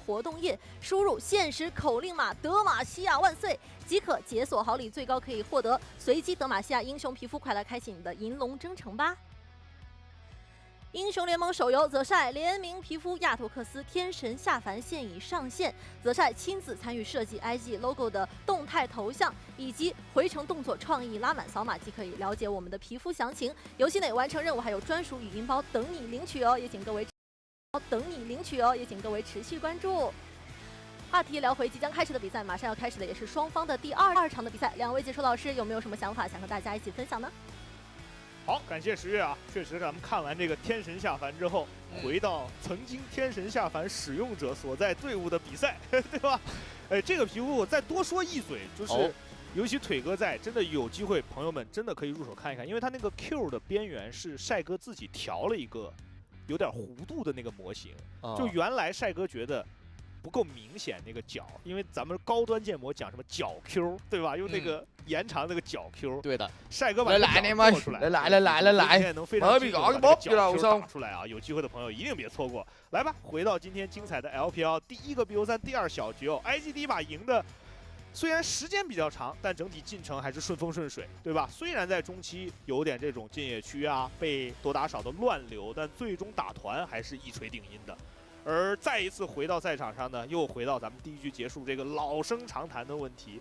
活动页，输入限时口令码“德玛西亚万岁”即可解锁好礼，最高可以获得随机德玛西亚英雄皮肤。快来开启你的银龙征程吧！英雄联盟手游泽晒联名皮肤亚托克斯天神下凡现已上线，泽晒亲自参与设计 IG logo 的动态头像以及回程动作创意，拉满扫码即可以了解我们的皮肤详情。游戏内完成任务还有专属语音包等你领取哦，也请各位持续关注。话题聊回即将开始的比赛，马上要开始的也是双方的第二场的比赛，两位解说老师有没有什么想法想和大家一起分享呢？好，感谢十月啊！确实，咱们看完这个天神下凡之后，回到曾经天神下凡使用者所在队伍的比赛，对吧？哎，这个皮肤我再多说一嘴，就是尤其腿哥在，真的有机会，朋友们真的可以入手看一看，因为他那个 Q 的边缘是帅哥自己调了一个有点弧度的那个模型，就原来帅哥觉得不够明显那个角，因为咱们高端建模讲什么角 Q， 对吧？用那个延长那个角 Q， 对的。帅哥把这个角做出来，來，能非常清楚把这个角 Q 打出来啊！有机会的朋友一定别错过。来吧，回到今天精彩的 LPL 第一个 BO3 第二小局哦 ，IG 第一把赢的。虽然时间比较长，但整体进程还是顺风顺水，对吧？虽然在中期有点这种进野区啊，被多打少的乱流，但最终打团还是一锤定音的。而再一次回到赛场上呢，又回到咱们第一局结束这个老生常谈的问题，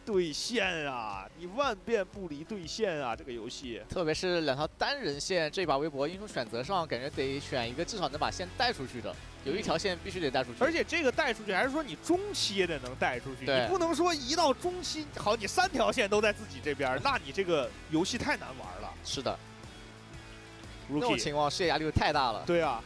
对线啊，你万变不离对线啊，这个游戏。特别是两条单人线，这把微博英雄选择上，感觉得选一个至少能把线带出去的，有一条线必须得带出去。而且这个带出去，还是说你中期也得能带出去，你不能说一到中期，好，你3条线都在自己这边，那你这个游戏太难玩了。是的，那种情况视野压力就太大了。对啊。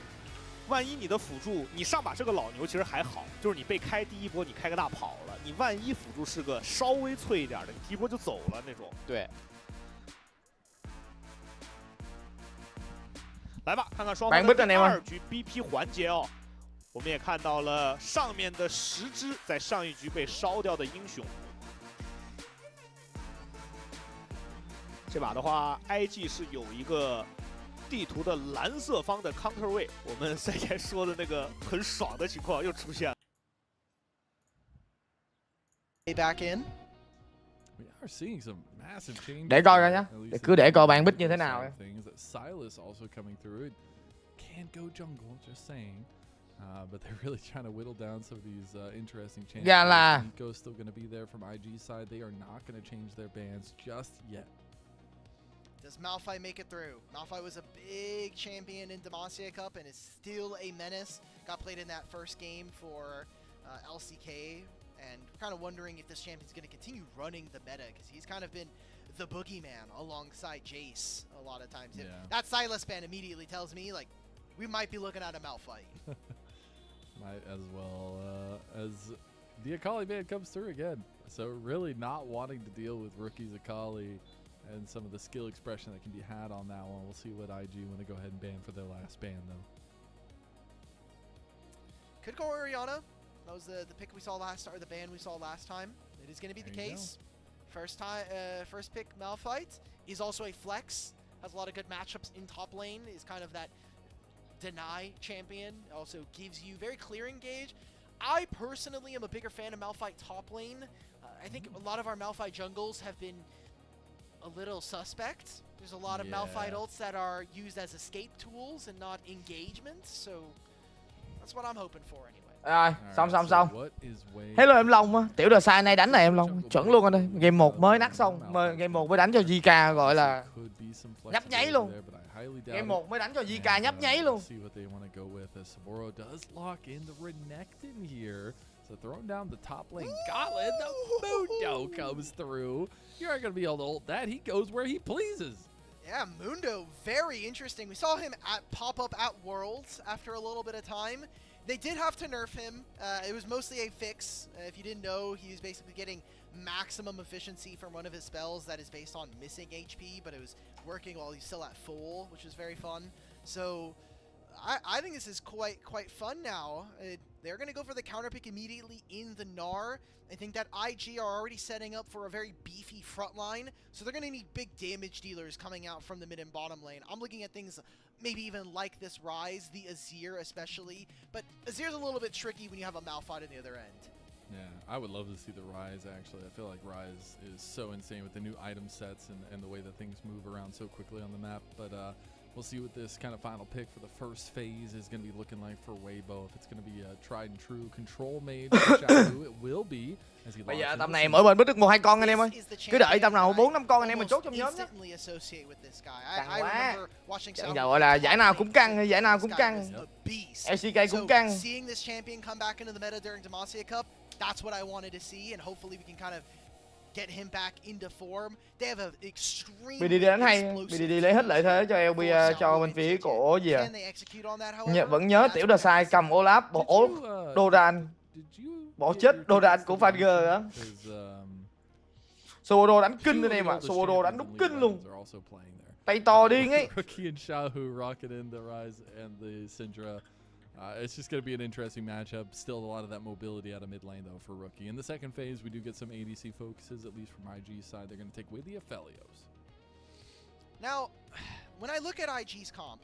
万一你的辅助，你上把是个老牛，其实还好，就是你被开第一波，你开个大跑了。你万一辅助是个稍微脆一点的，你第一波就走了那种。对。来吧，看看双方的第二局 BP 环节哦。我们也看到了上面的10只在上一局被烧掉的英雄。这把的话 ，IG 是有一个。地图的蓝色方的 counter 位，我们赛前说的那个很爽的情况又出现了。Back in. Để coi coi nhá, cứ để coi bàn bích như thế nào. But they're really trying to whittle down some of these interesting changes. Nico's still going to be there from IG side. They are not going to change their bans just yet. Does Malphite make it through? Malphite was a big champion in Demacia Cup and is still a menace. Got played in that first game for LCK, and we're kind of wondering if this champion's going to continue running the meta, because he's kind of been the boogeyman alongside Jace a lot of times. Yeah. That Sylas ban immediately tells me, like, we might be looking at a Malphite. Might as well, as the Akali ban comes through again. So really not wanting to deal with rookies Akali and some of the skill expression that can be had on that one. We'll see what IG want to go ahead and ban for their last ban, though. Could go Orianna. That was the pick we saw last, or the ban we saw last time. It is going to be the case. First pick Malphite. He's also a flex. Has a lot of good matchups in top lane. Is kind of that deny champion. Also gives you very clear engage. I personally am a bigger fan of Malphite top lane. I think a lot of our Malphite jungles have been a little suspect. There's a lot of Malphite ults that are used as escape tools and not engagements, so that's what I'm hoping for anyway. Rồi, xong. Hello em Long á, tiểu đờ sai nay đánh này em Long, chuẩn luôn anh ơi. Game 1 mới nắc xong, game 1 mới đánh cho JK gọi là nhấp nháy luôn. Game 1 mới đánh cho JK nhấp nháy luôn. So throwing down the top lane gauntlet, the Mundo comes through. You aren't going to be able to ult that. He goes where he pleases. Yeah, Mundo, very interesting. We saw him pop up at Worlds after a little bit of time. They did have to nerf him. It was mostly a fix. If you didn't know, he was basically getting maximum efficiency from one of his spells that is based on missing HP, but it was working while he's still at full, which was very fun. So I think this is quite fun now. they're going to go for the counter pick immediately in the Gnar. I think that IG are already setting up for a very beefy front line, so they're going to need big damage dealers coming out from the mid and bottom lane. I'm looking at things maybe even like this Ryze, the Azir especially, but Azir's a little bit tricky when you have a Malphite on the other end. Yeah, I would love to see the Ryze, actually. I feel like Ryze is so insane with the new item sets and the way that things move around so quickly on the map. But we'll see what this kind of final pick for the first phase is going to be looking like for Weibo. If it's going to be a tried and true control made for Xiaohu, it will be. Bây giờ tầm này mỗi bên bứt được 1-2 con anh em ơi. Cứ đợi tầm nào 4-5 con anh em mình chốt trong nhóm nhé. Căng quá. Giờ gọi là giải nào cũng căng, giải nào cũng căng. LCK cũng căng. That's what I wanted to see, and hopefully we can kind of get him back into form. They have an extreme BDD đánh hay, BDD lấy hết lợi thế cho LB cho bên phía của gì à? Vẫn nhớ tiểu đà sai cầm Olaf bỏ Doran, bỏ chết Doran của Fanger á. Sobodo đánh kinh anh em ạ, Sobodo đánh đúng kinh luôn. Tay to điên ấy. Rookie and Xiaohu rocket in the Ryze and the Syndra. It's just going to be an interesting matchup. Still a lot of that mobility out of mid lane, though, for Rookie. In the second phase, we do get some ADC focuses, at least from IG's side. They're going to take away the Aphelios. Now, when I look at IG's comp,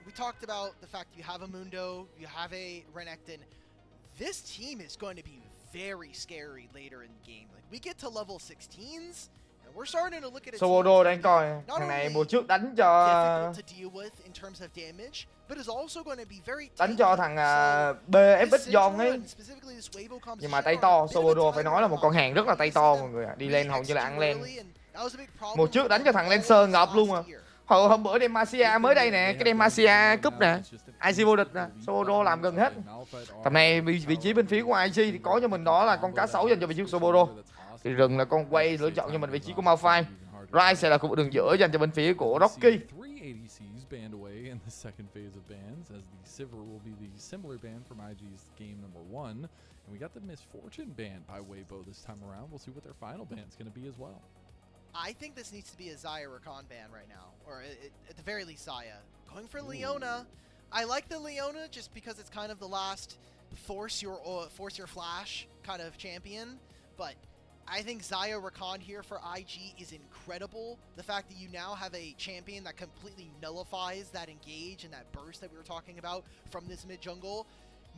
we talked about the fact you have a Mundo, you have a Renekton. This team is going to be very scary later in the game. Like, we get to level 16s, and we're starting to look at a Sobodo đang coi. Thằng này mùa trước đánh cho thằng BFX John ấy. Nhưng mà tay to, Sobodo phải nói là một con hàng rất là tay to mọi người ạ. Đi lên hầu như là ăn lên. Mùa trước đánh cho thằng Lancer ngợp luôn à. Hôm bữa Demacia mới đây nè, cái Demacia Cup nè, IC vô địch nè, Sobodo làm gần hết. Tầm này vị trí bên phía của IG thì có cho mình đó là con cá sấu dành cho vị trí của Sobodo. Thì rừng là con quay lựa chọn cho mình vị trí của Malphite. Ryze sẽ là khu vực đường giữa dành cho bên phía của Rocky. Banned away in the second phase of bans, as the Sivir will be the similar ban from IG's game number 1. And we got the Misfortune ban by Weibo this time around. We'll see what their final ban is going to be as well. I think this needs to be a Xayah Rakan ban right now, or at the very least Xayah. Going for Leona. I like the Leona just because it's kind of the last force your flash kind of champion, but I think Xayah Rakan here for IG is incredible. The fact that you now have a champion that completely nullifies that engage and that burst that we were talking about from this mid jungle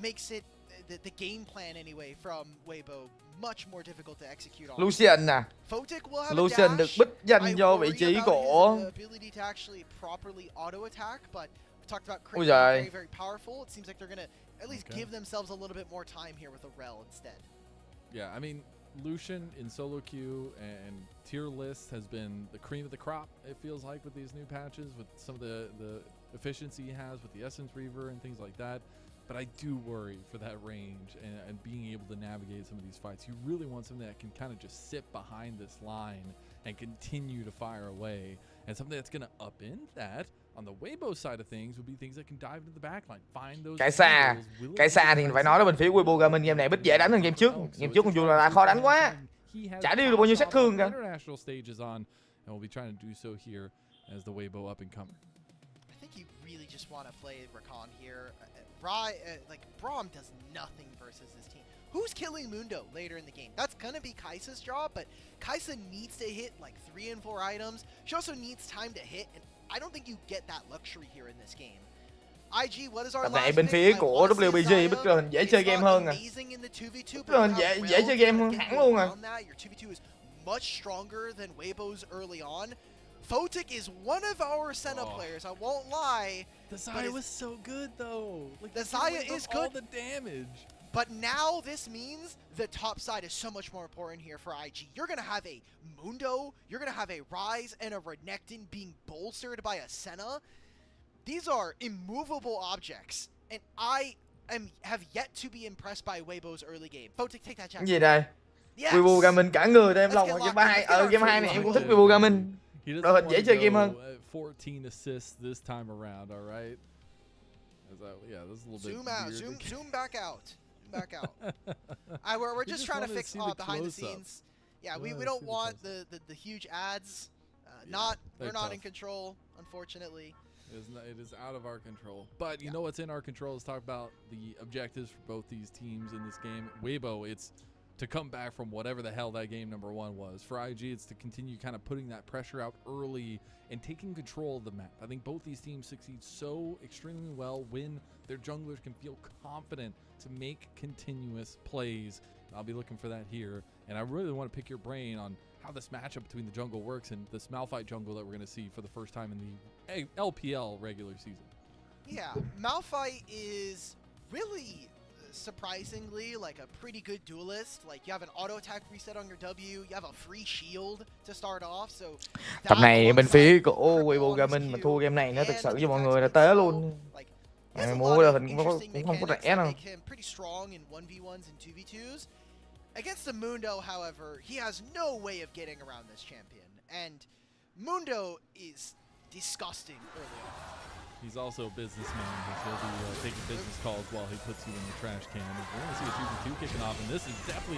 makes it the game plan anyway from Weibo much more difficult to execute on. Lucian nè. Lucian được bích danh cho vị trí của ability to actually properly auto attack, but we talked about very very powerful. It seems like they're going to at least give themselves a little bit more time here with a Rel instead. Yeah, I mean Lucian in solo queue and tier list has been the cream of the crop, it feels like, with these new patches, with some of the efficiency he has with the Essence Reaver and things like that. But I do worry for that range and being able to navigate some of these fights. You really want something that can kind of just sit behind this line and continue to fire away. And something that's going to upend that on the Weibo side of things would be things that can dive into the backline, find those. Cái xa thì phải nói là bên phía Weibo Gaming game này bích dễ đánh hơn game trước. Game trước con dù là khó đánh quá. Chả đi được bao nhiêu sát thương cả. International stage is on, and we'll be trying to do so here as the Weibo up and coming. I think you really just want to play Rakan here. Like Braum does nothing versus this team. Who's killing Mundo later in the game? That's gonna be Kai'Sa's job, but Kai'Sa needs to hit like 3 and 4 items. She also needs time to hit, and I don't think you get that luxury here in this game. IG, what is our last bên phía của WBG bích hình dễ chơi game hơn à. Bích hình dễ chơi game hơn hẳn luôn à. Your 2v2 is much stronger than Weibo's early on. Photic is one of our Senna players, I won't lie. The Xayah was so good though. Like, the Xayah is good. All the damage. But now this means the top side is so much more important here for IG. You're going to have a Mundo, you're going to have a Ryze and a Renekton being bolstered by a Senna. These are immovable objects, and I have yet to be impressed by Weibo's early game. Photic, take that chance. Gì đây? Weibo Gaming cả người đây em lòng ở game 2. Game 2 này em cũng thích Weibo Gaming. Đội hình dễ chơi game hơn. 14 assists this time around, all right? Yeah, this is a little bit weird. Zoom back out. Back out. We're just trying to fix behind the scenes. Yeah, we don't want the huge ads. We're not in control, unfortunately. It is out of our control. But you know what's in our control is talk about the objectives for both these teams in this game. Weibo, it's to come back from whatever the hell that game number 1 was. For IG, it's to continue kind of putting that pressure out early and taking control of the map. I think both these teams succeed so extremely well when their junglers can feel confident to make continuous plays. I'll be looking for that here. And I really want to pick your brain on how this matchup between the jungle works and this Malphite jungle that we're going to see for the first time in the LPL regular season. Yeah, Malphite is really surprisingly like a pretty good duelist. Like you have an auto attack reset on your W, you have a free shield to start off. So Tập này bên phía của Weibo Gaming mà thua game này nó thực sự với mọi người là té luôn. Mua là hình cũng không có rẻ đâu. Pretty strong in 1v1s and 2v2s. Against the Mundo, however, he has no way of getting around this champion, and Mundo is disgusting early on. He's also a businessman, because he'll be taking business calls while he puts you in the trash can. We're going to see a 2v2 kicking off, and this is definitely